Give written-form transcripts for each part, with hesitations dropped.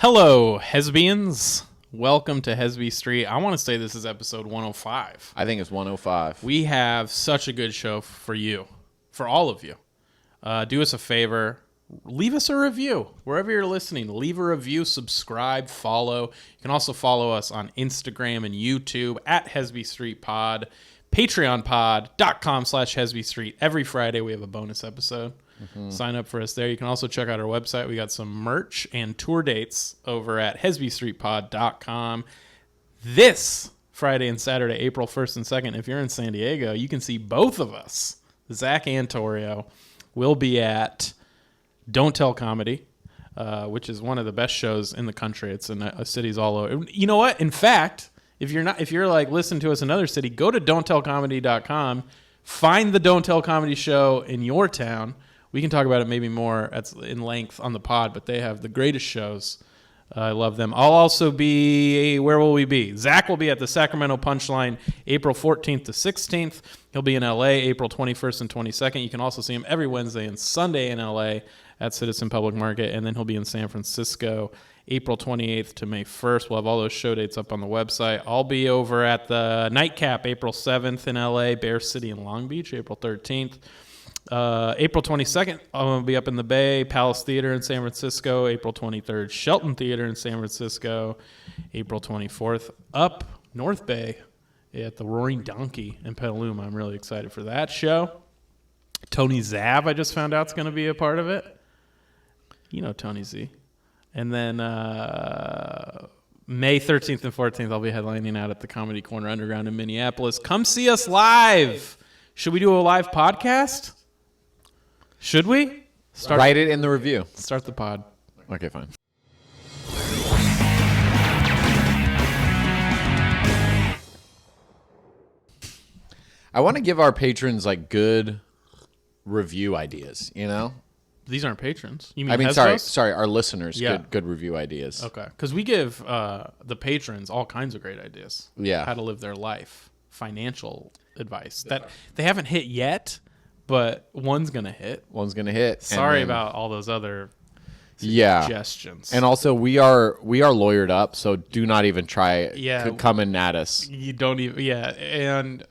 Hello, Hesbians. Welcome to Hesby Street. I want to say this is episode 105. I think it's 105. We have such a good show for you, for all of you. Do us a favor. Leave us a review. Wherever you're listening, leave a review, subscribe, follow. You can also follow us on Instagram and YouTube at Hesby Street Pod, patreonpod.com/Hesby Street. Every Friday we have a bonus episode. Sign up for us there. You can also check out our website. We got some merch and tour dates over at hesbystreetpod.com. This Friday and Saturday, April 1st and 2nd, if you're in San Diego, you can see both of us, Zack and Torio. We'll be at Don't Tell Comedy, which is one of the best shows in the country. It's in cities all over. You know what? In fact, if you're like listening to us in another city, go to don'ttellcomedy.com, find the Don't Tell Comedy show in your town. We can talk about it maybe more in length on the pod, but they have the greatest shows. I love them. I'll also be, where will we be? Zack will be at the Sacramento Punchline April 14th to 16th. He'll be in LA April 21st and 22nd. You can also see him every Wednesday and Sunday in LA at Citizen Public Market. And then he'll be in San Francisco April 28th to May 1st. We'll have all those show dates up on the website. I'll be over at the Nightcap April 7th in LA, Bear City and Long Beach April 13th. April 22nd, I'm going to be up in the Bay, Palace Theater in San Francisco. April 23rd, Shelton Theater in San Francisco. April 24th, up North Bay at the Roaring Donkey in Petaluma. I'm really excited for that show. Tony Zav, I just found out, is going to be a part of it. You know Tony Z. And then May 13th and 14th, I'll be headlining out at the Comedy Corner Underground in Minneapolis. Come see us live. Should we do a live podcast? Should we? Write it in the review. Start the pod. Okay, fine. I want to give our patrons like good review ideas, you know? These aren't patrons. You mean sorry, our listeners, yeah. good review ideas. Okay. Because we give the patrons all kinds of great ideas. Yeah. How to live their life. Financial advice that they haven't hit yet, but one's going to hit. Sorry about all those other suggestions. And also we are lawyered up, so do not even try coming at us. You don't even and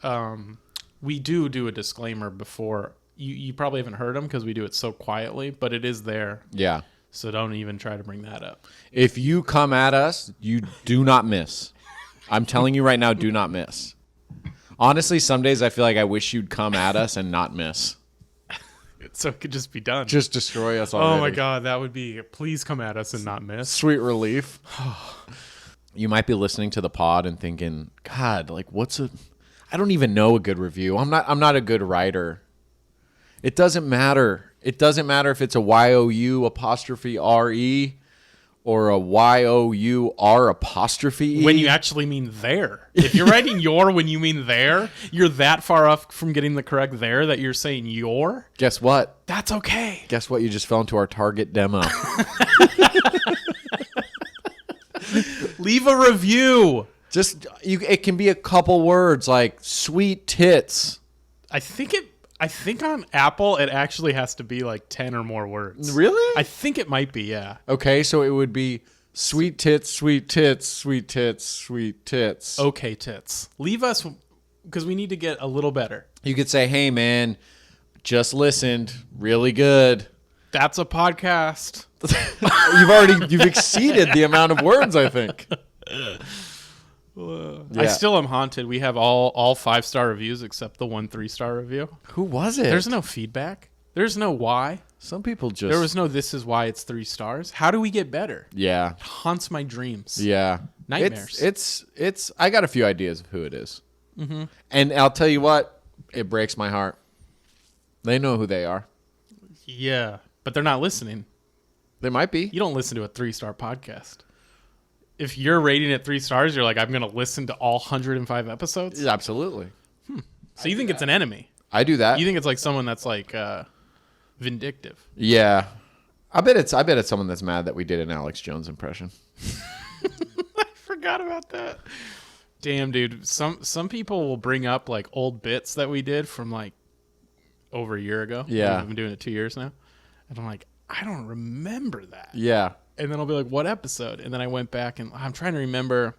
we do a disclaimer before. You probably haven't heard them because we do it so quietly, but it is there. Yeah. So don't even try to bring that up. If you come at us, you do not miss. I'm telling you right now, do not miss. Honestly, some days I feel like I wish you'd come at us and not miss. So it could just be done. Just destroy us already. Oh my God, that would be, please come at us and not miss. Sweet relief. You might be listening to the pod and thinking, God, like I don't even know a good review. I'm not a good writer. It doesn't matter. It doesn't matter if it's a YOU''RE or a YOUR''E. When you actually mean there. If you're writing your when you mean there, you're that far off from getting the correct there that you're saying your. Guess what? That's okay. Guess what? You just fell into our target demo. Leave a review. It can be a couple words like sweet tits. I think on Apple it actually has to be like 10 or more words. Really? I think it might be, yeah. Okay, so it would be sweet tits, sweet tits, sweet tits, sweet tits. Okay, tits. Leave us, because we need to get a little better. You could say, hey man, just listened, really good. That's a podcast. You've exceeded the amount of words, I think. I still am haunted. We have all 5-star reviews except the 1 3-star review. Who was it? There's no feedback. There's no why. Some people just... There was no this is why it's 3 stars. How do we get better? Yeah. It haunts my dreams. Yeah. Nightmares. It's I got a few ideas of who it is. Mm-hmm. And I'll tell you what, it breaks my heart. They know who they are. Yeah, but they're not listening. They might be. You don't listen to a 3-star podcast. If you're rating it 3 stars, you're like, I'm going to listen to all 105 episodes? Yeah, absolutely. So you think it's an enemy? I do that. You think it's like someone that's like vindictive? Yeah. I bet it's someone that's mad that we did an Alex Jones impression. I forgot about that. Damn, dude. Some people will bring up like old bits that we did from like over a year ago. Yeah. We've been doing it 2 years now. And I'm like, I don't remember that. Yeah. and then I'll be like, what episode? And then I went back and I'm trying to remember.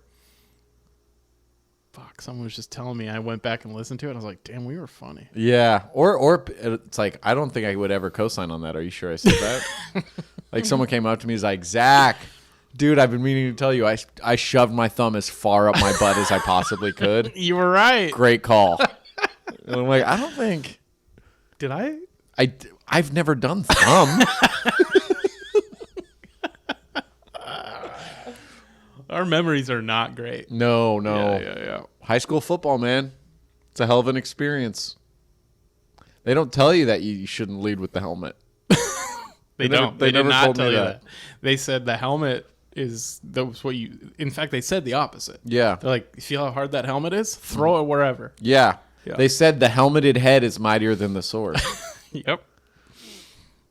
Fuck, someone was just telling me. I went back and listened to it. I was like, damn, we were funny. Yeah. Or it's like, I don't think I would ever co-sign on that. Are you sure I said that? Like someone came up to me, is like, Zach, dude, I've been meaning to tell you, I shoved my thumb as far up my butt as I possibly could. You were right. Great call. And I'm like, I don't think. Did I? I've never done thumb. Our memories are not great. No. Yeah. High school football, man. It's a hell of an experience. They don't tell you that you shouldn't lead with the helmet. They don't. They did not tell you that. They said the helmet is what you. In fact, they said the opposite. Yeah. They're like, you feel how hard that helmet is? Throw it wherever. Yeah. They said the helmeted head is mightier than the sword. Yep.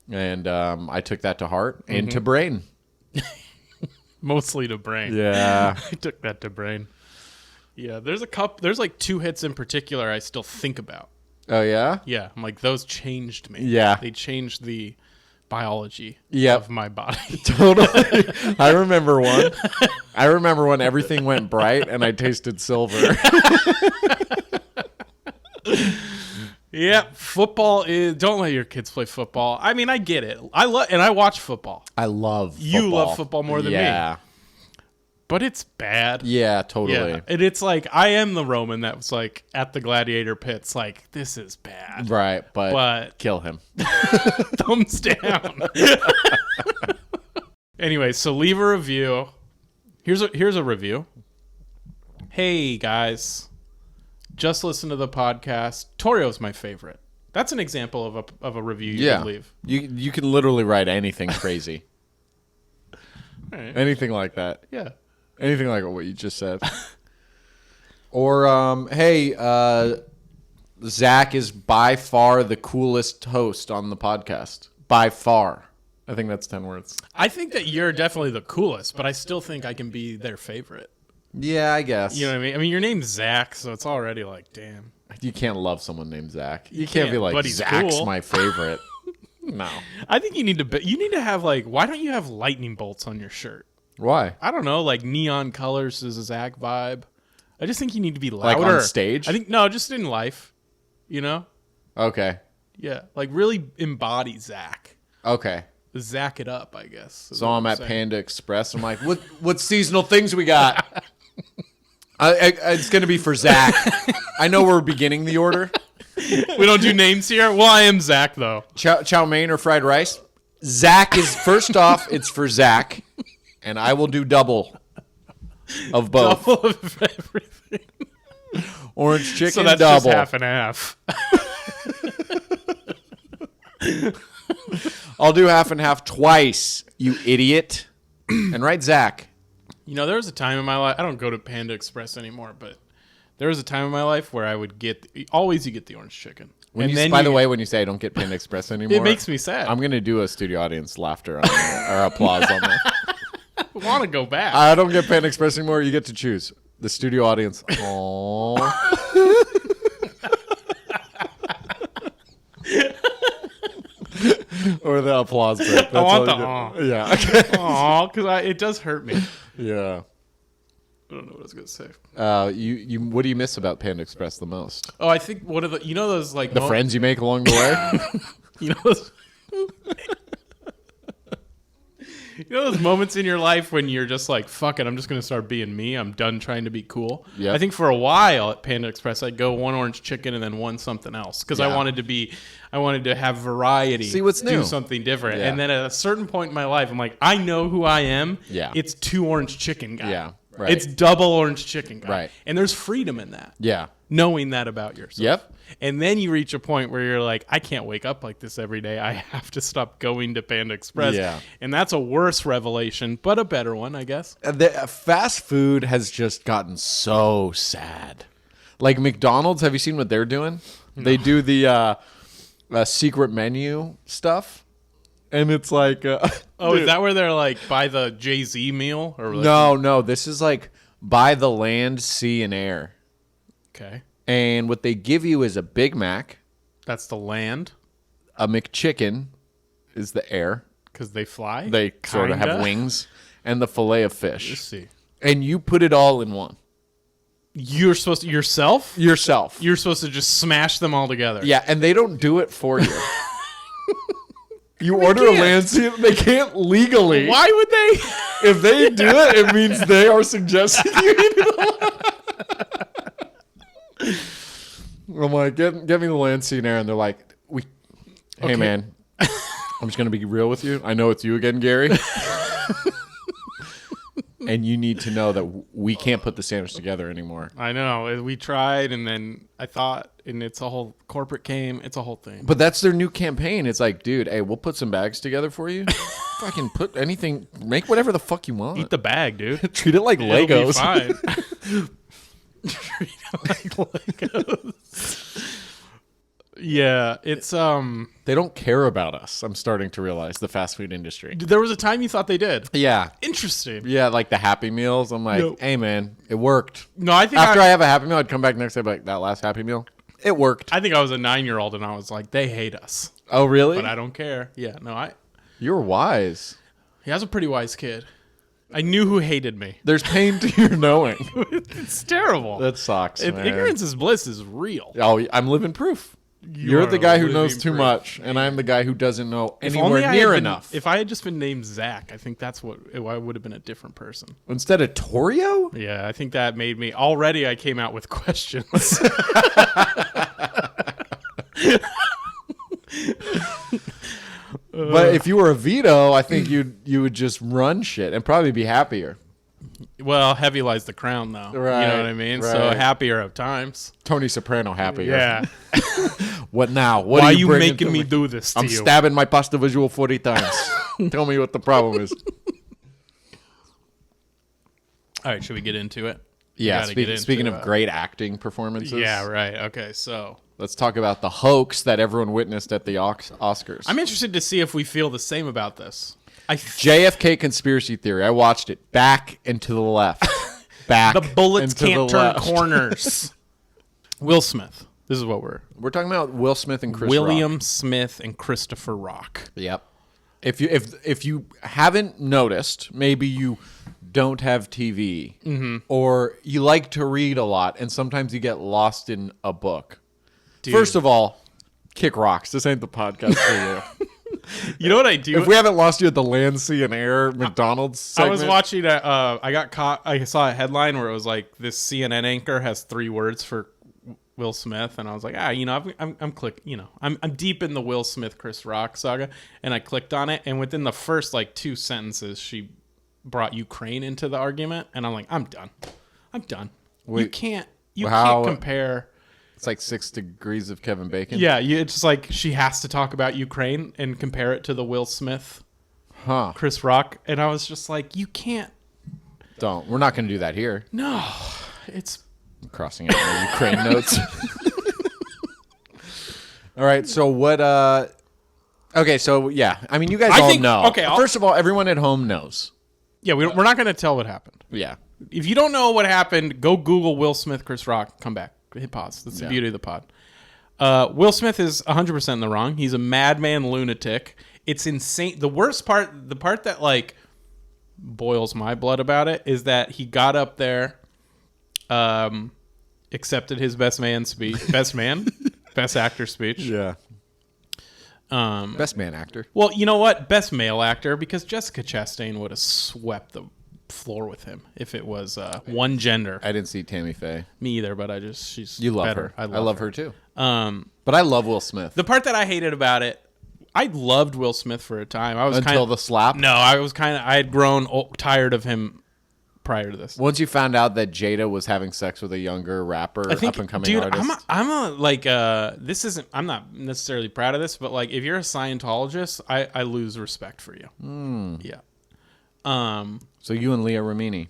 And I took that to heart and to brain. Mostly to brain. Yeah. I took that to brain. Yeah, there's like 2 hits in particular I still think about. Oh, yeah? Yeah, I'm like, those changed me. Yeah. They changed the biology Yep. of my body. Totally. I remember one. I remember when everything went bright and I tasted silver. Yeah, football is. Don't let your kids play football. I mean, I get it. I watch football. I love football. You love football more than me. But it's bad. Yeah, totally. Yeah. And it's like, I am the Roman that was like at the gladiator pits, like, this is bad. Right, but kill him. Thumbs down. Anyway, so leave a review. Here's a review. Hey, guys. Just listen to the podcast. Torio's my favorite. That's an example of a review you can leave. You can literally write anything crazy. Right. Anything like that. Yeah. Anything like what you just said. Or, hey, Zack is by far the coolest host on the podcast. By far. I think that's 10 words. I think that you're definitely the coolest, but I still think I can be their favorite. Yeah, I guess. You know what I mean? I mean, your name's Zack, so it's already like, damn. You can't love someone named Zack. You can't be like, but he's Zack's cool. my favorite. No. I think you need to have like, why don't you have lightning bolts on your shirt? Why? I don't know, like neon colors is a Zack vibe. I just think you need to be louder. Like on stage? I think, no, just in life, you know? Okay. Yeah, like really embody Zack. Okay. Zack it up, I guess. So I'm at Panda Express. I'm like, what seasonal things we got? It's going to be for Zack. I know we're beginning the order. We don't do names here? Well, I am Zack, though. Chow mein or fried rice? Zack is, first off, it's for Zack. And I will do double of both. Double of everything. Orange chicken, so that's double. just half and half. I'll do half and half twice, you idiot. And write Zack. You know, there was a time in my life, I don't go to Panda Express anymore, but there was a time in my life where I would always you get the orange chicken. By the way, when you say I don't get Panda Express anymore, it makes me sad. I'm going to do a studio audience laughter on or applause on that. I want to go back. I don't get Panda Express anymore. You get to choose. The studio audience. Aww. Or the applause break. That's I want the aw. Yeah. Okay. Aw, because it does hurt me. Yeah. I don't know what I was going to say. What do you miss about Panda Express the most? Oh, I think one of the, you know those like... The friends you make along the way? You know those... You know those moments in your life when you're just like, fuck it, I'm just going to start being me. I'm done trying to be cool. Yep. I think for a while at Panda Express, I'd go one orange chicken and then one something else. Because I wanted to have variety. See what's new. Do something different. Yeah. And then at a certain point in my life, I'm like, I know who I am. Yeah. It's 2 orange chicken guy. Yeah, right. It's double orange chicken guy. Right. And there's freedom in that. Yeah. Knowing that about yourself. Yep. And then you reach a point where you're like, I can't wake up like this every day. I have to stop going to Panda Express. Yeah. And that's a worse revelation, but a better one, I guess. The fast food has just gotten so sad. Like McDonald's, have you seen what they're doing? No. They do the secret menu stuff. And it's like... is that where they're like, buy the Jay-Z meal? Or like, No. This is like, buy the land, sea, and air. Okay. And what they give you is a Big Mac. That's the land. A McChicken is the air. Because they fly? They sort of have Kinda. wings. And the fillet of fish. Let's see. And you put it all in one. You're supposed to... Yourself? Yourself. You're supposed to just smash them all together. Yeah, and they don't do it for you. You order a Lancia, they can't legally. Why would they? If they do it, it means they are suggesting you eat it. I'm like, get me the Lancia and they're like, hey man, I'm just gonna be real with you. I know it's you again, Gary. And you need to know that we can't put the sandwich together anymore. I know. We tried, and then I thought, and it's a whole corporate came. It's a whole thing. But that's their new campaign. It's like, dude, hey, we'll put some bags together for you. Fucking put anything, make whatever the fuck you want. Eat the bag, dude. Treat it like Legos. It'll be fine. Treat it like Legos. Yeah, it's They don't care about us. I'm starting to realize the fast food industry. There was a time you thought they did. Yeah. Interesting. Yeah, like the Happy Meals. I'm like, No. hey man, it worked. No, I think After I have a Happy Meal, I'd come back next day and be like, that last Happy Meal, it worked. I think I was a 9-year-old and I was like, they hate us, Oh, really? but I don't care. Yeah, no, You're wise. he was a pretty wise kid. I knew who hated me. There's pain to your knowing. It's terrible. That sucks, man. Ignorance is bliss is real. Oh, I'm living proof. You're are the guy who knows living too proof. much, and I'm the guy who doesn't know If anywhere only I near had been- enough. If I had just been named Zack, I think that's what I would have been a different person. Instead of Torio? Yeah, I think that made me already. I came out with questions. But if you were a Vito, I think you would just run shit and probably be happier. Well, heavy lies the crown, though. Right, You know what I mean? So right. happier of times. Tony Soprano happier. Yeah. What now? What Why are you bringing making to me do this to I'm you? stabbing my pasta visual 40 times. Tell me what the problem is. All right, should we get into it? We Yeah, gotta get into, speaking of great acting performances. Yeah, right. Okay, so Let's talk about the hoax that everyone witnessed at the Oscars. I'm interested to see if we feel the same about this. JFK conspiracy theory. I watched it back and to the left. Back. The bullets and to can't the turn left. corners. Will Smith. This is what We're talking about Will Smith and Chris William Rock. Smith and Christopher Rock. Yep. If you haven't noticed, maybe you don't have TV, or you like to read a lot, and sometimes you get lost in a book. Dude. First of all, kick rocks. This ain't the podcast for you. You know what I do? If we haven't lost you at the land, sea, and air McDonald's segment, I was watching I got caught. I saw a headline where it was like, this CNN anchor has 3 words for Will Smith, and I was like, I'm deep in the Will Smith Chris Rock saga, and I clicked on it, and within the first like 2 sentences, she brought Ukraine into the argument, and I'm like, I'm done. You Wait, can't compare. It's like 6 degrees of Kevin Bacon. Yeah, it's just like she has to talk about Ukraine and compare it to the Will Smith Huh. Chris Rock, and I was just like, you can't. Don't. We're not going to do that here. No, it's. I'm crossing out my Ukraine notes. All right. So what? Okay. So yeah. I mean, you guys all know. Okay. First of all, everyone at home knows. Yeah, we're not going to tell what happened. Yeah. If you don't know what happened, go Google Will Smith, Chris Rock, come back, hit pause. That's the Yeah. beauty of the pod. Will Smith is 100% in the wrong. He's a madman lunatic. It's insane. The worst part, the part that like boils my blood about it, is that he got up there, accepted his best actor speech. Yeah. Best man actor. Well, you know what? Best male actor, because Jessica Chastain would have swept the floor with him if it was one gender. I didn't see Tammy Faye. Me either, but she's You love better. her. I love her too. Um, But I love Will Smith. the part that I hated about it, I loved Will Smith for a time. I was Until the slap. No, I had grown tired of him prior to this. Once you found out that Jada was having sex with a younger rapper, up and coming artist. I'm not necessarily proud of this, but like, if you're a Scientologist, I lose respect for you. Yeah. So you and Leah Remini,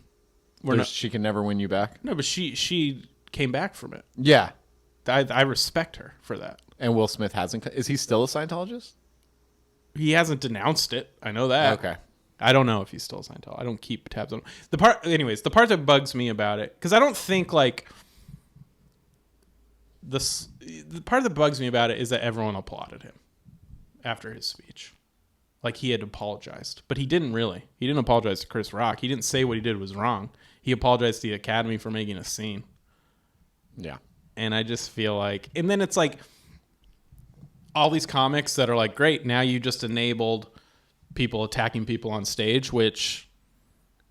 We're not, she can never win you back. no, but she came back from it. Yeah. I respect her for that. And Will Smith hasn't. Is he still a Scientologist? He hasn't denounced it. I know that. Okay. I don't know if he's still a Scientologist. I don't keep tabs on him. The part that bugs me about it, because I don't think like the part that bugs me about it is that everyone applauded him after his speech. like he had apologized, but he didn't really. He didn't apologize to Chris Rock. He didn't say what he did was wrong. He apologized to the Academy for making a scene. Yeah. And I just feel like, and then it's like all these comics that are like, great, now you just enabled people attacking people on stage, which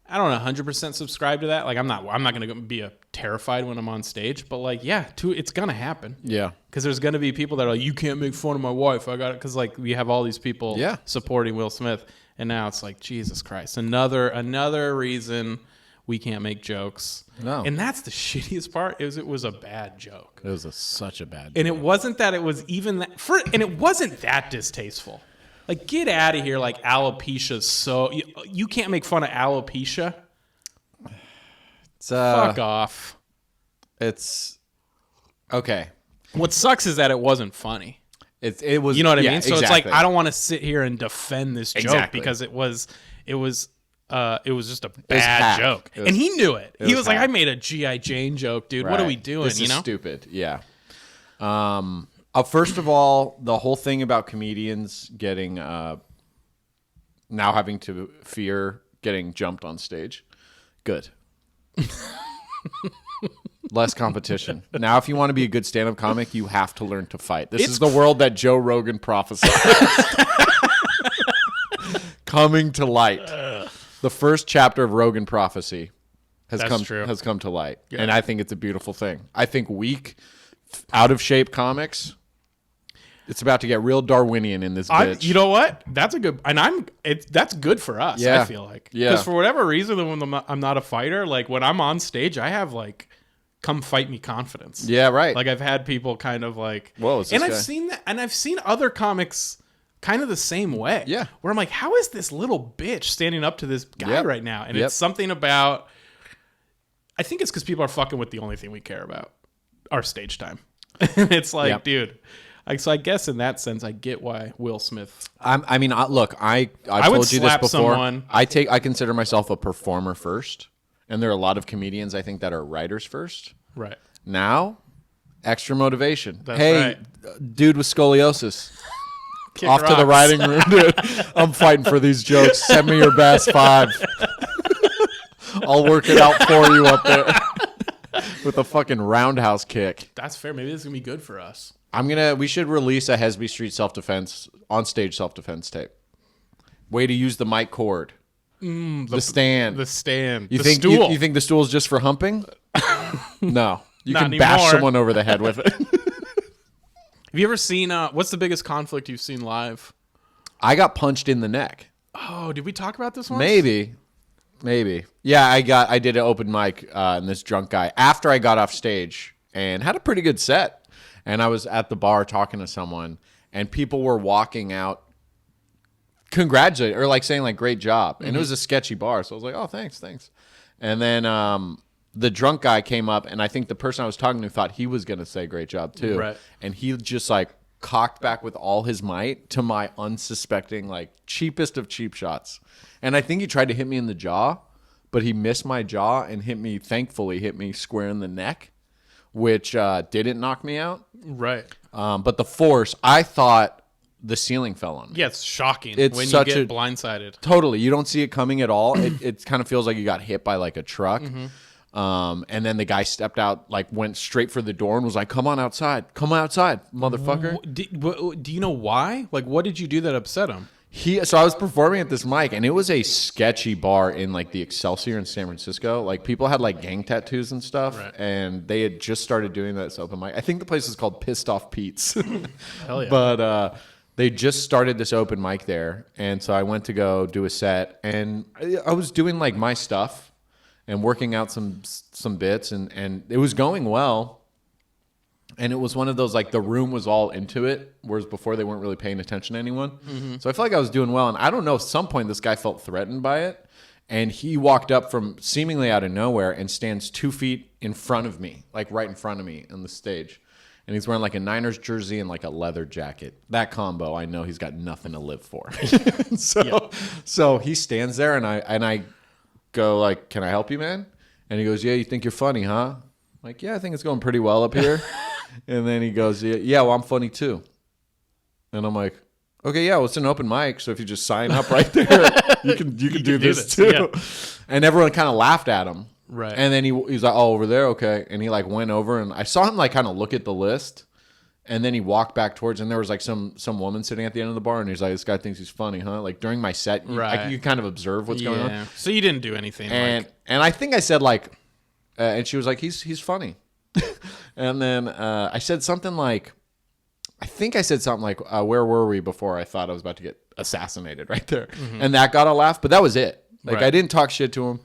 I don't 100% subscribe to that. Like I'm not going to be terrified when I'm on stage, but like, yeah, it's going to happen. Yeah. Because there's going to be people that are like, you can't make fun of my wife. I got it. Because like we have all these people supporting Will Smith. And now it's like, Jesus Christ, another reason we can't make jokes. No. And that's the shittiest part is it was a bad joke. It was such a bad joke. And it wasn't that it was even that and it wasn't that distasteful. Like, get out of here. Like, alopecia. So you can't make fun of alopecia. Fuck off. It's okay. What sucks is that it wasn't funny. It was. You know what I mean? So exactly. it's like I don't want to sit here and defend this joke because it was just a bad joke, and he knew it. He was like, "I made a G.I. Jane joke, dude. Right. What are we doing?" This is stupid. Yeah. First of all, the whole thing about comedians getting now having to fear getting jumped on stage, good. Less competition. Now, if you want to be a good stand-up comic, you have to learn to fight. This is the world that Joe Rogan prophesied. Coming to light. The first chapter of Rogan prophecy has come to light. Yeah. And I think it's a beautiful thing. I think weak, out of shape comics, it's about to get real Darwinian in this bitch. You know what? That's a good, and that's good for us. I feel like, because for whatever reason, when I'm not a fighter, like when I'm on stage, I have like, come fight me confidence. Yeah, right. Like I've had people kind of like, whoa, and I've seen that, and I've seen other comics kind of the same way. Yeah, where I'm like, how is this little bitch standing up to this guy right now? And it's something about, I think it's because people are fucking with the only thing we care about, our stage time. It's like, dude. So I guess in that sense, I get why Will Smith. I mean, look, I told you this before. Someone. I consider myself a performer first, and there are a lot of comedians I think that are writers first. Right. Now, extra motivation. That's hey, dude with scoliosis. Kick off rocks. To the writing room, dude. I'm fighting for these jokes. Send me your best 5. I'll work it out for you up there with a fucking roundhouse kick. That's fair. Maybe this is gonna be good for us. We should release a Hesby Street on stage self-defense tape. Way to use the mic cord. The stand. The stand. You the think stool. You think the stool is just for humping? No. You Not can bash anymore. someone over the head with it. Have you ever seen what's the biggest conflict you've seen live? I got punched in the neck. Oh, did we talk about this once? Maybe. Yeah, I did an open mic and this drunk guy after I got off stage and had a pretty good set. And I was at the bar talking to someone, and people were walking out, congratulating or like saying like great job. And it was a sketchy bar, so I was like, oh, thanks. And then the drunk guy came up, and I think the person I was talking to thought he was gonna say great job too. Right. And he just like cocked back with all his might to my unsuspecting, like cheapest of cheap shots. And I think he tried to hit me in the jaw, but he missed my jaw and thankfully hit me square in the neck, which didn't knock me out. Right. But the force, I thought the ceiling fell on me. Yeah, it's shocking It's when such you get blindsided. Totally. You don't see it coming at all. It kind of feels like you got hit by like a truck. And then the guy stepped out, like went straight for the door and was like, come on outside, motherfucker. Do you know why? Like, what did you do that upset him? So I was performing at this mic, and it was a sketchy bar in like the Excelsior in San Francisco. Like people had like gang tattoos and stuff, right. and they had just started doing that open mic. I think the place is called Pissed Off Pete's. Hell yeah! But they just started this open mic there, and so I went to go do a set, and I was doing like my stuff and working out some bits, and it was going well. And it was one of those, like, the room was all into it, whereas before they weren't really paying attention to anyone. So I felt like I was doing well. And I don't know, at some point this guy felt threatened by it. And he walked up from seemingly out of nowhere and stands 2 feet in front of me, like right in front of me on the stage. And he's wearing like a Niners jersey and like a leather jacket. That combo, I know he's got nothing to live for. So he stands there, and I go like, can I help you, man? And he goes, yeah, you think you're funny, huh? I'm like, yeah, I think it's going pretty well up here. And then he goes, yeah, well, I'm funny too. And I'm like, okay, yeah, well, it's an open mic, so if you just sign up right there, you can do this too. Yeah. And everyone kind of laughed at him. Right. And then he's like, oh, over there, okay. And he like went over, and I saw him like kind of look at the list, and then he walked back towards, and there was like some woman sitting at the end of the bar, and he's like, this guy thinks he's funny, huh? Like during my set, you kind of observe what's going on. So you didn't do anything. And I think I said like, and she was like, he's funny. And then I said something like, where were we before I thought I was about to get assassinated right there? Mm-hmm. And that got a laugh, but that was it. Like I didn't talk shit to him.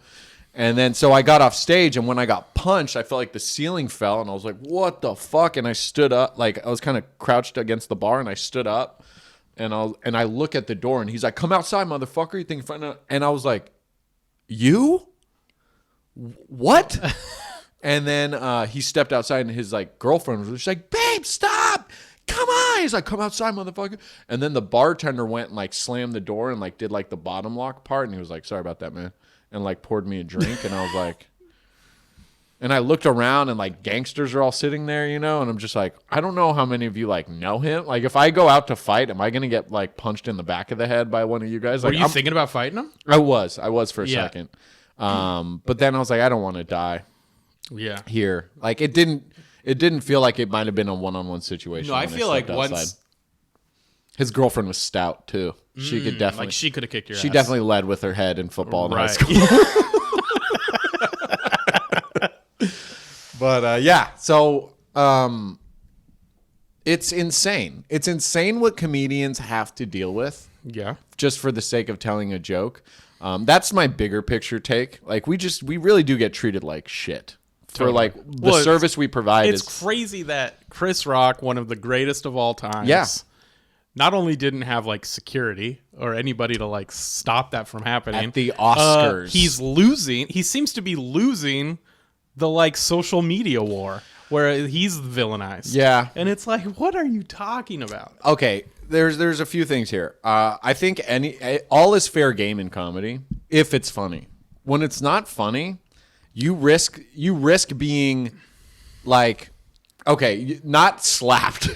And then so I got off stage, and when I got punched, I felt like the ceiling fell, and I was like, what the fuck? And I stood up, like I was kind of crouched against the bar, and I stood up, and I look at the door, and he's like, come outside, motherfucker. You think you're funny? And I was like, you? What? And then he stepped outside, and his like girlfriend was just like, babe, stop. Come on. He's like, come outside, motherfucker. And then the bartender went and like slammed the door and like did like the bottom lock part. And he was like, sorry about that, man. And like poured me a drink. And I was like, and I looked around, and like gangsters are all sitting there, you know? And I'm just like, I don't know how many of you like know him. Like if I go out to fight, am I going to get like punched in the back of the head by one of you guys? Like, were you thinking about fighting him? I was for a second. But then I was like, I don't want to die. Yeah. Here. Like it didn't feel like it might have been a one-on-one situation. No, I feel like once his girlfriend was stout too. She could definitely, like she could have kicked your ass. She definitely led with her head in football in high school. But yeah, so it's insane. It's insane what comedians have to deal with. Yeah. Just for the sake of telling a joke. That's my bigger picture take. Like we really do get treated like shit. For like the service we provide. It's crazy that Chris Rock, one of the greatest of all times, not only didn't have like security or anybody to like stop that from happening at the Oscars. He's losing. He seems to be losing the like social media war where he's villainized. Yeah, and it's like, what are you talking about? Okay, there's a few things here. I think all is fair game in comedy if it's funny. When it's not funny, you risk being like, okay, not slapped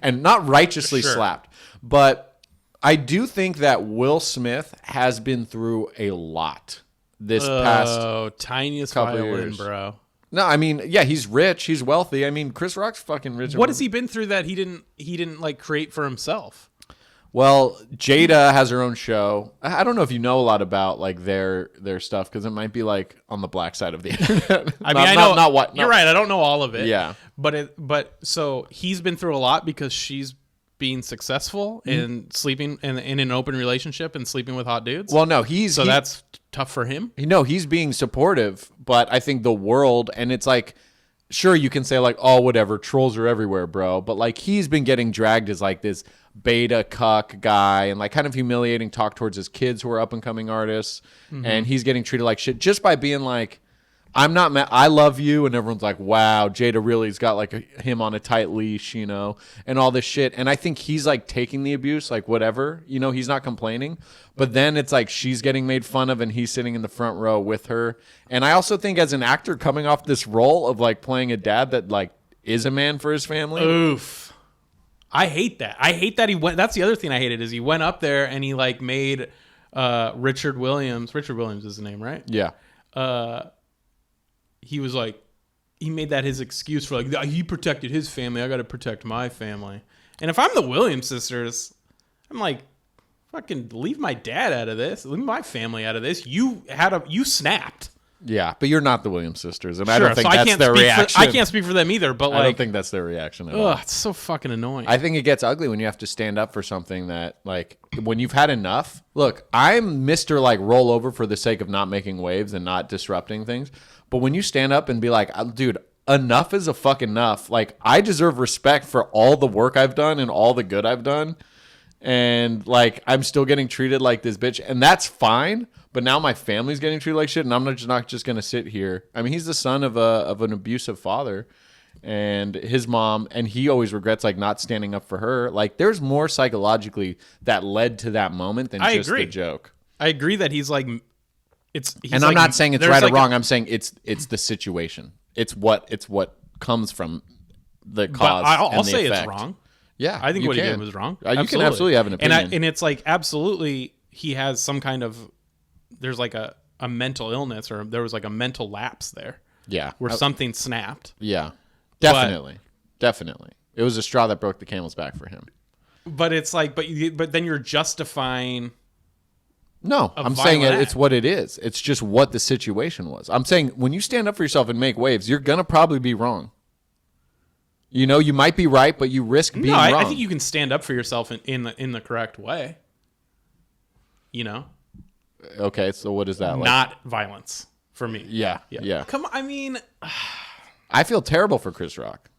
and not righteously slapped. But I do think that Will Smith has been through a lot this past tiniest couple violin, years. bro. No, I mean, yeah, he's rich, he's wealthy. I mean, Chris Rock's fucking rich. What has he been through that he didn't like create for himself? Well, Jada has her own show. I don't know if you know a lot about like their stuff because it might be like on the black side of the internet. I mean, you're right. I don't know all of it. Yeah, but so he's been through a lot because she's being successful in sleeping in an open relationship and sleeping with hot dudes. Well, no, that's tough for him. No, he's being supportive, but I think the world, and it's like, sure, you can say like, oh, whatever, trolls are everywhere, bro. But like, he's been getting dragged as like this beta cuck guy and like kind of humiliating talk towards his kids who are up and coming artists. Mm-hmm. And he's getting treated like shit just by being like, I'm not mad. I love you. And everyone's like, wow, Jada really's got like him on a tight leash, you know, and all this shit. And I think he's like taking the abuse, like whatever, you know, he's not complaining. But then it's like she's getting made fun of and he's sitting in the front row with her. And I also think as an actor coming off this role of like playing a dad that like is a man for his family. Oof. I hate that. I hate that he went. That's the other thing I hated is he went up there and he like made Richard Williams is his name, right? Yeah. He was like, he made that his excuse for like, he protected his family. I got to protect my family. And if I'm the Williams sisters, I'm like, fucking leave my dad out of this. Leave my family out of this. You snapped. Yeah, but you're not the Williams sisters, and I don't think that's their reaction. I can't speak for them either, but like, I don't think that's their reaction at all. It's so fucking annoying. I think it gets ugly when you have to stand up for something that, like, when you've had enough. Look, I'm Mr. like roll over for the sake of not making waves and not disrupting things. But when you stand up and be like, dude, enough is a fuck enough. Like, I deserve respect for all the work I've done and all the good I've done. And like, I'm still getting treated like this bitch, and that's fine. But now my family's getting treated like shit, and I'm not just gonna sit here. I mean, he's the son of an abusive father, and his mom, and he always regrets like not standing up for her. Like, there's more psychologically that led to that moment than just the joke. I agree that he's like, and I'm not saying it's right or wrong. I'm saying it's the situation. It's what comes from the cause. I'll say it's wrong. Yeah, I think you what he can. did was wrong. You can absolutely have an opinion. And it's like, absolutely, he has some kind of, there's like a mental illness, or there was like a mental lapse there. Yeah. Where something snapped. Yeah. Definitely. Definitely. It was a straw that broke the camel's back for him. But it's like, but then you're justifying. No, I'm saying it's what it is. It's just what the situation was. I'm saying when you stand up for yourself and make waves, you're going to probably be wrong. You know, you might be right, but you risk being wrong. I think you can stand up for yourself in the correct way. You know? Okay, so what is that like? Not violence for me. Yeah. Come on, I mean... I feel terrible for Chris Rock.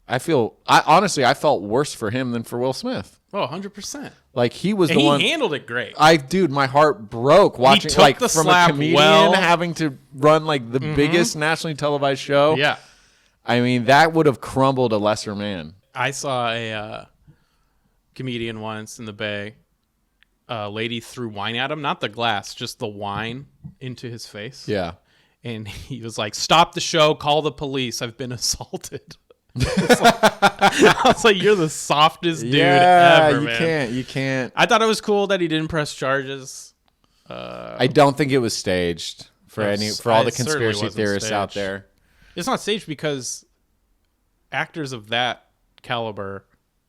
Honestly, I felt worse for him than for Will Smith. Oh, 100%. Like, he was and the one... he handled it great. Dude, my heart broke watching, took like, the from slap a comedian having to run, like, the biggest nationally televised show. Yeah. I mean, that would have crumbled a lesser man. I saw a comedian once in the Bay. A lady threw wine at him. Not the glass, just the wine into his face. Yeah. And he was like, "Stop the show. Call the police. I've been assaulted." I was like, "You're the softest dude ever, man." You can't. I thought it was cool that he didn't press charges. I don't think it was staged for all the conspiracy theorists out there. It's not staged because actors of that caliber,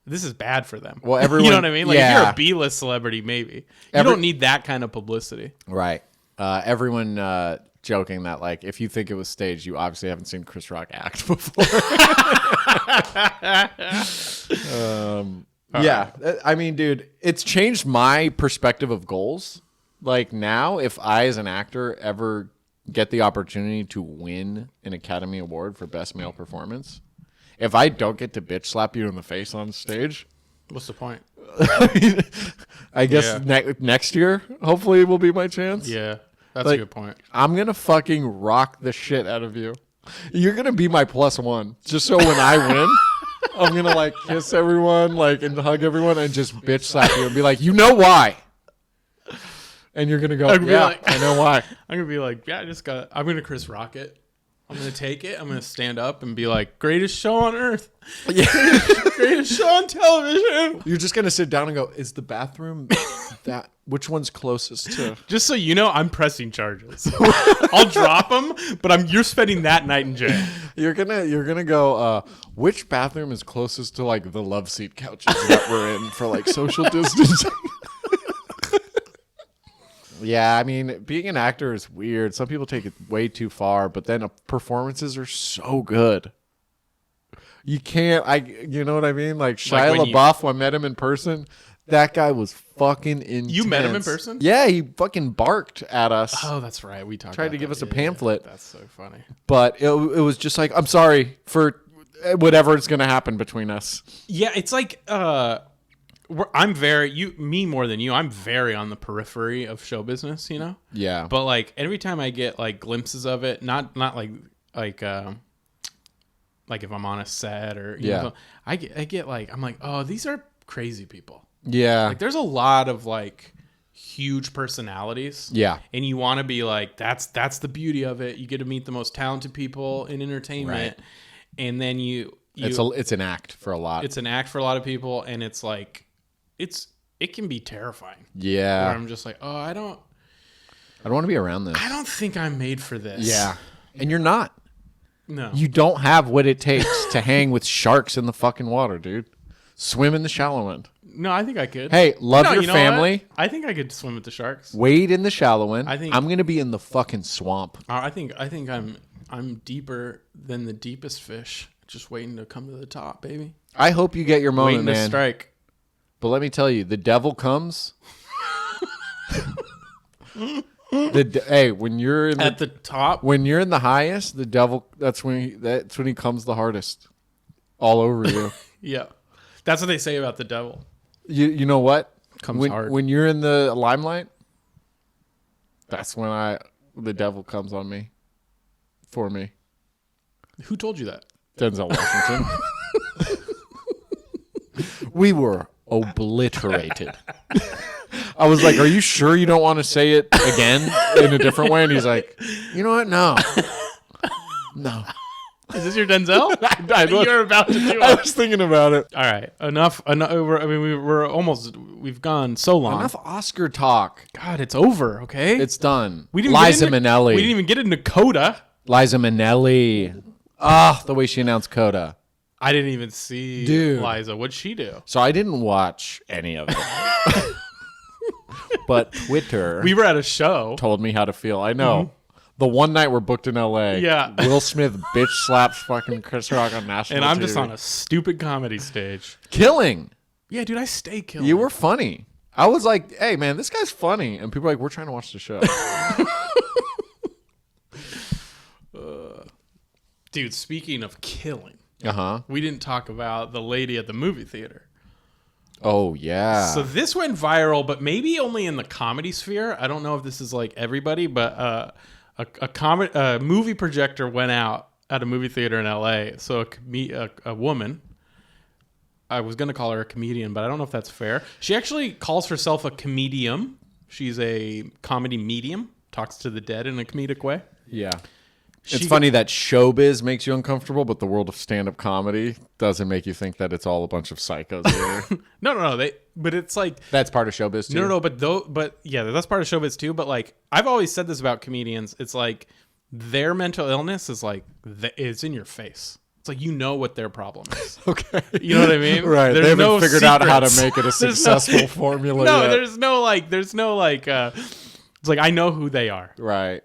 this is bad for them. Well, everyone, you know what I mean? Like, if you're a B-list celebrity, maybe you don't need that kind of publicity, right? Everyone joking that, like, if you think it was staged, you obviously haven't seen Chris Rock act before. Yeah, I mean, dude, it's changed my perspective of goals. Like, now, if I, as an actor, ever get the opportunity to win an Academy Award for Best Male Performance, if I don't get to bitch slap you in the face on stage, what's the point? I guess next year, hopefully, will be my chance. Yeah, that's a good point. I'm going to fucking rock the shit out of you. You're going to be my +1. Just so when I win, I'm going to, like, kiss everyone, like, and hug everyone and just bitch slap you and be like, you know why? And you're going to go, I know why. I'm going to be like, I'm going to Chris Rock it. I'm going to take it. I'm going to stand up and be like, greatest show on earth. Yeah. Greatest show on television. You're just going to sit down and go, is the bathroom which one's closest to? Just so you know, I'm pressing charges. I'll drop them, but you're spending that night in jail. You're gonna go, which bathroom is closest to, like, the love seat couches that we're in for, like, social distancing? Yeah, I mean, being an actor is weird. Some people take it way too far, but then performances are so good. You can't, you know what I mean? Like, Shia LaBeouf, I met him in person. That guy was fucking intense. You met him in person? Yeah, he fucking barked at us. Oh, that's right. We tried to give us a pamphlet. That's so funny. But it was just like, I'm sorry for whatever is going to happen between us. Yeah, it's like, I'm me more than you. I'm very on the periphery of show business, you know? Yeah. But, like, every time I get, like, glimpses of it, not like if I'm on a set or, you know, I get like, I'm like, oh, these are crazy people. Yeah. Like, there's a lot of, like, huge personalities. Yeah. And you want to be like, that's the beauty of it. You get to meet the most talented people in entertainment. Right. And then it's an act for a lot. It's an act for a lot of people. And it's like, it can be terrifying. Yeah. Where I'm just like, oh, I don't want to be around this. I don't think I'm made for this. Yeah. And you're not. No. You don't have what it takes to hang with sharks in the fucking water, dude. Swim in the shallow end. No, I think I could. Hey, love your family. I think I could swim with the sharks. Wade in the shallow end. I'm going to be in the fucking swamp. I think I'm deeper than the deepest fish, just waiting to come to the top, baby. I hope you get your moment, man. Waiting to strike. But let me tell you, the devil comes. Hey, when you're at the top, when you're in the highest, the devil. That's when he comes the hardest, all over you. Yeah, that's what they say about the devil. You know what? Comes hard when you're in the limelight. That's when the devil comes on me, for me. Who told you that? Denzel Washington. We were obliterated. I was like, are you sure you don't want to say it again in a different way? And he's like, you know what? No. Is this your Denzel? You're about to do I it. was thinking about it. All right, enough. I mean, we've gone so long. Enough Oscar talk. God, it's over. Okay, It's done. we didn't Liza get into, Minnelli. We didn't even get into Coda. Liza Minnelli. Ah, the way she announced Coda. I didn't even see Dude. Liza. What'd she do? So I didn't watch any of it. But Twitter We were at a show. told me how to feel. I know. The one night we're booked in L.A. Yeah. Will Smith bitch slaps fucking Chris Rock on national And I'm TV. just on a stupid comedy stage. Killing. Yeah, dude, I stay killing. You were funny. I was like, hey, man, this guy's funny. And people are like, we're trying to watch the show. Dude, speaking of killing, Uh-huh. we didn't talk about the lady at the movie theater. Oh, yeah. So this went viral, but maybe only in the comedy sphere. I don't know if this is like everybody, but a movie projector went out at a movie theater in LA. So a woman, I was going to call her a comedian, but I don't know if that's fair. She actually calls herself a comedian. She's a comedy medium, talks to the dead in a comedic way. Yeah. It's funny that showbiz makes you uncomfortable, but the world of stand-up comedy doesn't make you think that it's all a bunch of psychos here. No. But it's like That's part of showbiz, too? no. But yeah, that's part of showbiz too. But like, I've always said this about comedians. It's like their mental illness is like it's in your face. It's like you know what their problem is. Okay. You know what I mean? Right. There's They haven't no figured out how to secrets. make it a There's successful formula No, yet. there's no like. It's like I know who they are. Right.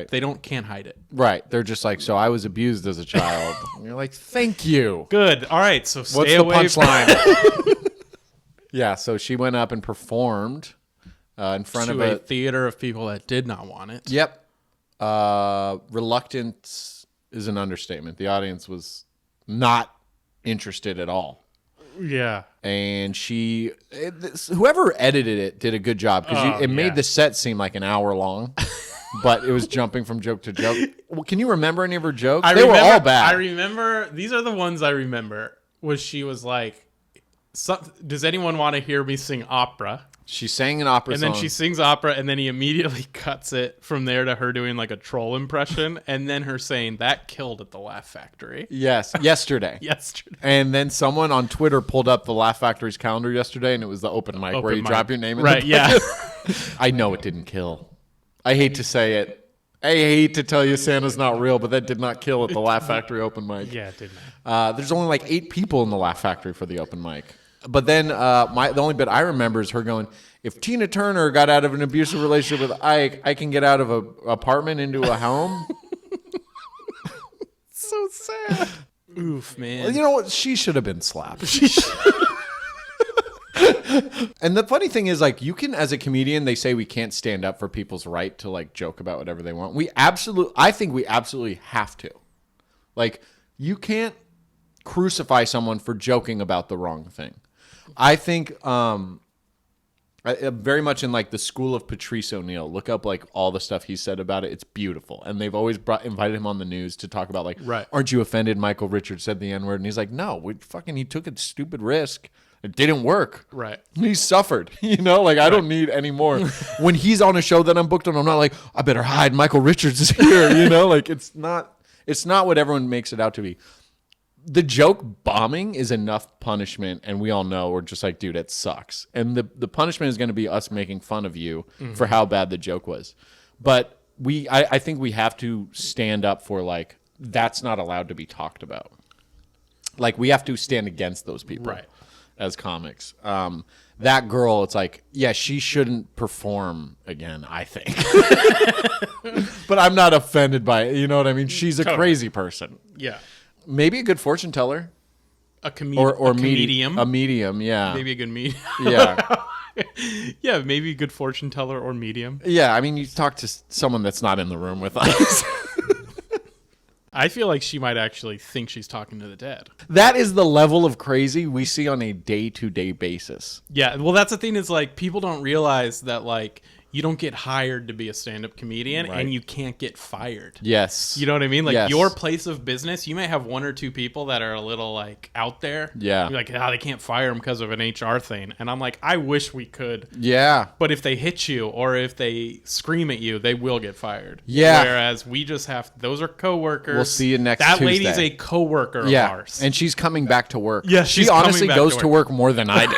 They can't hide it. Right. They're just like, so I was abused as a child. And you're like, thank you. Good. All right. So stay What's the away punchline? Yeah, so she went up and performed in front of to a a theater of people that did not want it. Yep. Reluctant is an understatement. The audience was not interested at all. Yeah. And whoever edited it did a good job because it made the set seem like an hour long, but it was jumping from joke to joke. Well, can you remember any of her jokes? They were all bad. I remember, these are the ones I remember, she was like, does anyone want to hear me sing opera? She sang an opera And song. then she sings opera, and then he immediately cuts it from there to her doing like a troll impression, and then her saying, that killed at the Laugh Factory. Yes, yesterday. Yesterday. And then someone on Twitter pulled up the Laugh Factory's calendar yesterday, and it was the open mic where you drop your name in right, the yeah. I know it didn't kill. I hate to say it. I hate to tell you Santa's not real, but that did not kill at the Laugh Factory open mic. Yeah, it did not. There's only like 8 people in the Laugh Factory for the open mic. But then the only bit I remember is her going, if Tina Turner got out of an abusive relationship with Ike, I can get out of an apartment into a home. So sad. Oof, man. Well, you know what? She should have been slapped. And the funny thing is, like, you can, as a comedian, they say we can't stand up for people's right to like joke about whatever they want. I think we absolutely have to. Like, you can't crucify someone for joking about the wrong thing. I think very much in like the school of Patrice O'Neill. Look up like all the stuff he said about it. It's beautiful. And they've always invited him on the news to talk about like, right. Aren't you offended Michael Richards said the N-word? And he's like, no, he took a stupid risk. It didn't work. Right. He suffered. You know, like I don't need any more. When he's on a show that I'm booked on, I'm not like, I better hide. Michael Richards is here. You know, like it's not what everyone makes it out to be. The joke bombing is enough punishment, and we all know we're just like, dude, it sucks. And the punishment is going to be us making fun of you for how bad the joke was. But I think we have to stand up for like that's not allowed to be talked about. Like we have to stand against those people, right? As comics, that girl, it's like, yeah, she shouldn't perform again. I think, but I'm not offended by it. You know what I mean? She's a crazy person. Yeah. Maybe a good fortune teller. Or a medium. A medium, yeah. Maybe a good medium. Yeah. Yeah, maybe a good fortune teller or medium. Yeah, I mean, you talk to someone that's not in the room with us. I feel like she might actually think she's talking to the dead. That is the level of crazy we see on a day-to-day basis. Yeah, well, that's the thing is like people don't realize that like you don't get hired to be a stand-up comedian, Right. and you can't get fired. Yes. You know what I mean? Like Yes. your place of business, you may have one or two people that are a little like out there. Yeah. You're like, they can't fire them because of an HR thing. And I'm like, I wish we could. Yeah. But if they hit you or if they scream at you, they will get fired. Yeah. Whereas we just have, those are coworkers. We'll see you next That Tuesday. lady's a coworker of Yeah. ours. And she's coming back to work. Yeah, she she's coming honestly back goes to to work more than I do.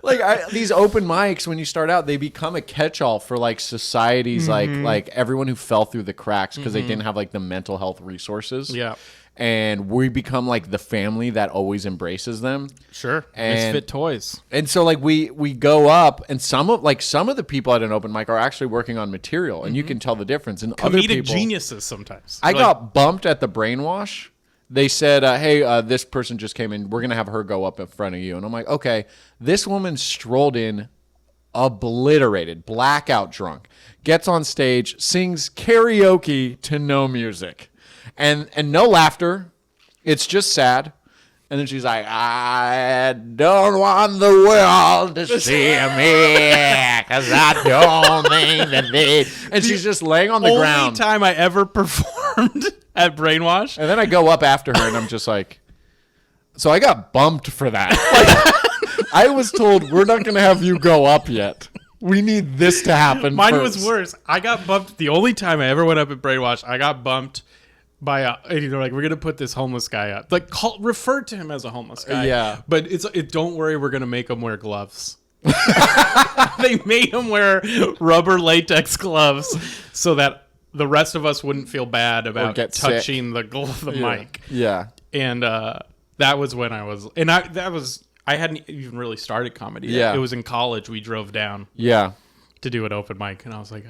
Like these open mics, when you start out, they become a catch-all for like societies, like everyone who fell through the cracks because they didn't have like the mental health resources. Yeah. And we become like the family that always embraces them. Sure. And- Misfit toys. And so like we go up, and some of the people at an open mic are actually working on material, and you can tell the difference. And other Comedic people, geniuses sometimes. I Like, got bumped at the Brainwash. They said, hey, this person just came in. We're going to have her go up in front of you. And I'm like, okay. This woman strolled in, obliterated, blackout drunk, gets on stage, sings karaoke to no music and no laughter. It's just sad. And then she's like, I don't want the world to see me because I don't think that they... And she's just laying on the ground. Only time I ever performed at Brainwash. And then I go up after her, and I'm just like, so I got bumped for that. Like, I was told, we're not going to have you go up yet. We need this to happen Mine first. was worse. I got bumped. The only time I ever went up at Brainwash, I got bumped by like, we're gonna put this homeless guy up. Like, refer to him as a homeless guy. Yeah. But don't worry, we're gonna make him wear gloves. They made him wear rubber latex gloves so that the rest of us wouldn't feel bad about get touching the mic. Yeah. And that was when I hadn't even really started comedy yet. Yeah. It was in college. We drove down Yeah. to do an open mic, and I was like,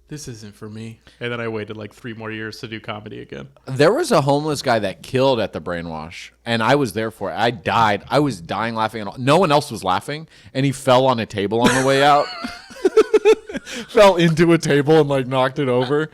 this isn't for me. And then I waited like 3 more years to do comedy again. There was a homeless guy that killed at the Brainwash, and I was there for it. I died. I was dying laughing. And no one else was laughing, and he fell on a table on the way out. Fell into a table and like knocked it over.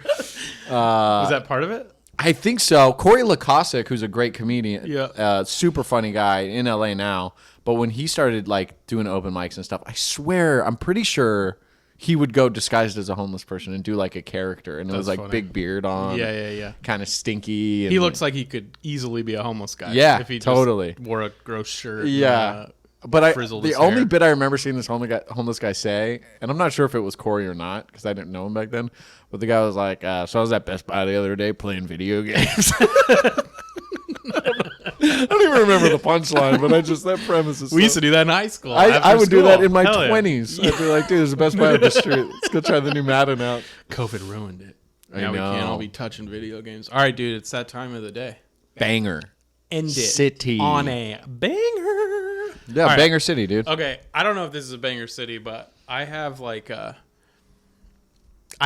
Was that part of it? I think so. Corey Lacosic, who's a great comedian, Yeah. super funny guy in LA now. But when he started like doing open mics and stuff, I swear, I'm pretty sure he would go disguised as a homeless person and do like a character, and it was like funny. big beard on, Yeah. kind of stinky. And He looks like he could easily be a homeless guy. Yeah, if he totally. just wore a gross shirt. Yeah. And, But frizzled the his only hair. bit I remember seeing this homeless guy say, and I'm not sure if it was Corey or not because I didn't know him back then, but the guy was like, so I was at Best Buy the other day playing video games. I don't even remember the punchline, but that premise is we used to do that in high school. I would do school. that in my Hell yeah. 20s. I'd be like, dude, there's a Best Buy up the street. Let's go try the new Madden out. COVID ruined it. I Now we can't know. all be touching video games. All right, dude, it's that time of the day. Banger. End it City. on a banger. Yeah, All right. Banger City, dude. Okay, I don't know if this is a banger city, but I have like I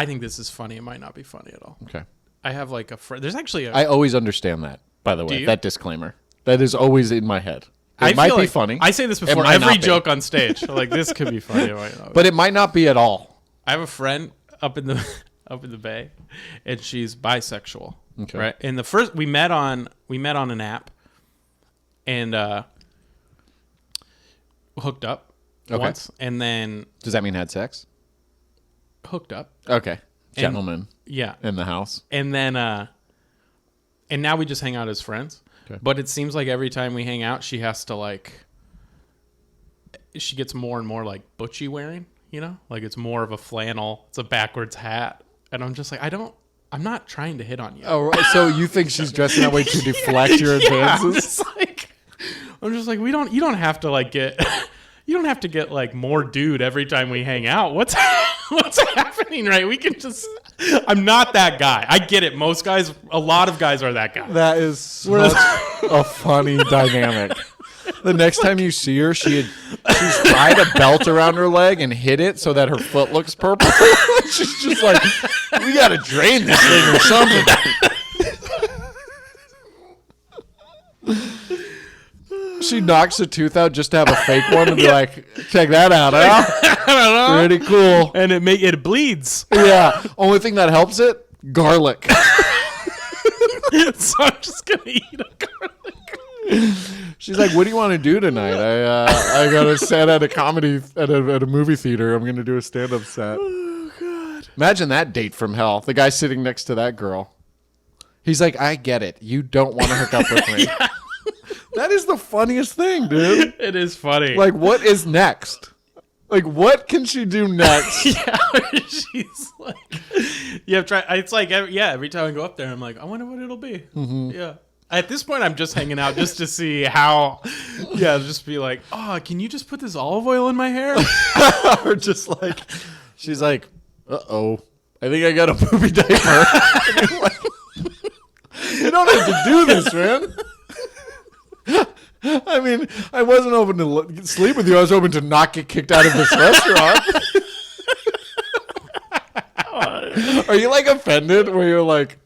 think this is funny. It might not be funny at all. Okay. I have like a friend. There's actually a. I always understand that, by the way, you? that disclaimer. That is always in my head. I It might feel be like- funny. I say this It before might every not be. joke on stage. Like, this could be funny. It might not be. But it might not be at all. I have a friend up in the Bay, and she's bisexual. Okay. Right. And the first we met on an app, and hooked up once, and then Does that mean had sex? hooked up. Okay. Gentlemen Yeah. in the house. And then and now we just hang out as friends. Okay. But it seems like every time we hang out, she has to she gets more and more like butchy wearing, you know? Like it's more of a flannel, it's a backwards hat. And I'm just like, I'm not trying to hit on you. Oh, right. So you think she's dressing that way to deflect your advances? I'm just like, you don't have to like get you don't have to get like more dude every time we hang out. What's happening, right? We can just I'm not that guy. I get it. A lot of guys are that guy. That is such a funny dynamic. The next time you see her, she's tied a belt around her leg and hit it so that her foot looks purple. She's just like, we got to drain this thing or something. She knocks a tooth out just to have a fake one and be like, check that out, huh? Pretty cool. And it bleeds. Yeah. Only thing that helps it, garlic. So I'm just gonna eat a garlic. She's like, "What do you want to do tonight?" I got a set at a comedy at a movie theater. I'm going to do a stand-up set. Oh God! Imagine that date from hell. The guy sitting next to that girl. He's like, "I get it. You don't want to hook up with me." Yeah. That is the funniest thing, dude. It is funny. Like, what is next? Like, what can she do next? Yeah, she's like, yeah. It's like, every time I go up there, I'm like, I wonder what it'll be. Mm-hmm. Yeah. At this point, I'm just hanging out just to see how. Yeah, just be like, oh, can you just put this olive oil in my hair? Or just like, she's like, uh-oh, I think I got a poopy diaper. You don't have to do this, man. I mean, I wasn't hoping to sleep with you. I was hoping to not get kicked out of this restaurant. Are you like offended where you're like,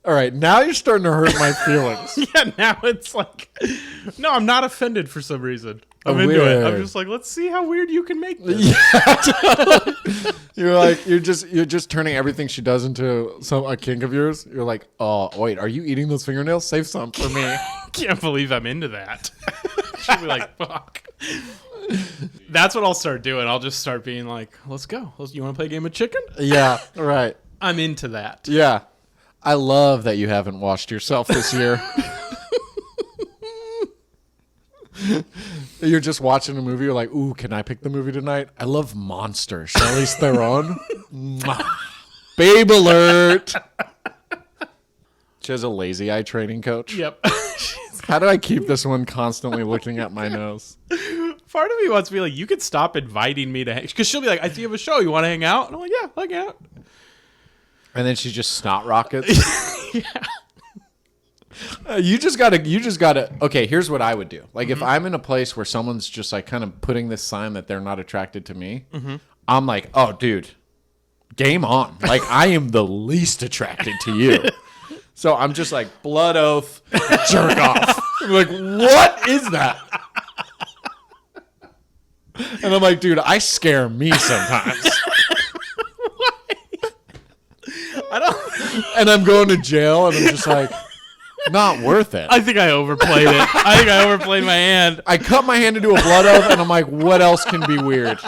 all right, now you're starting to hurt my feelings? Yeah, now it's like, no, I'm not offended for some reason. I'm into it. I'm just like, let's see how weird you can make this. Yeah, you're like, you're just turning everything she does into a kink of yours. You're like, oh, wait, are you eating those fingernails? Save some for me. Can't believe I'm into that. She'll be like, fuck. That's what I'll start doing. I'll just start being like, let's go. You want to play a game of chicken? Yeah, right. I'm into that. Yeah. I love that you haven't washed yourself this year. You're just watching a movie. You're like, ooh, can I pick the movie tonight? I love Monster. Charlize Theron. Babe alert. She has a lazy eye training coach. Yep. How do I keep this one constantly looking at my nose? Part of me wants to be like, you could stop inviting me to hang. Because she'll be like, I see you have a show. You want to hang out? And I'm like, yeah, I'll hang out. And then she just snot rockets. Yeah. You just gotta. Okay, here's what I would do. Like, if I'm in a place where someone's just like kind of putting this sign that they're not attracted to me, I'm like, oh, dude, game on. Like, I am the least attracted to you. So I'm just like, blood oath, jerk off. I'm like, what is that? And I'm like, dude, I scare me sometimes. I don't. And I'm going to jail, and I'm just like, not worth it. I think I overplayed it. I think I overplayed my hand. I cut my hand into a blood oath, and I'm like, what else can be weird?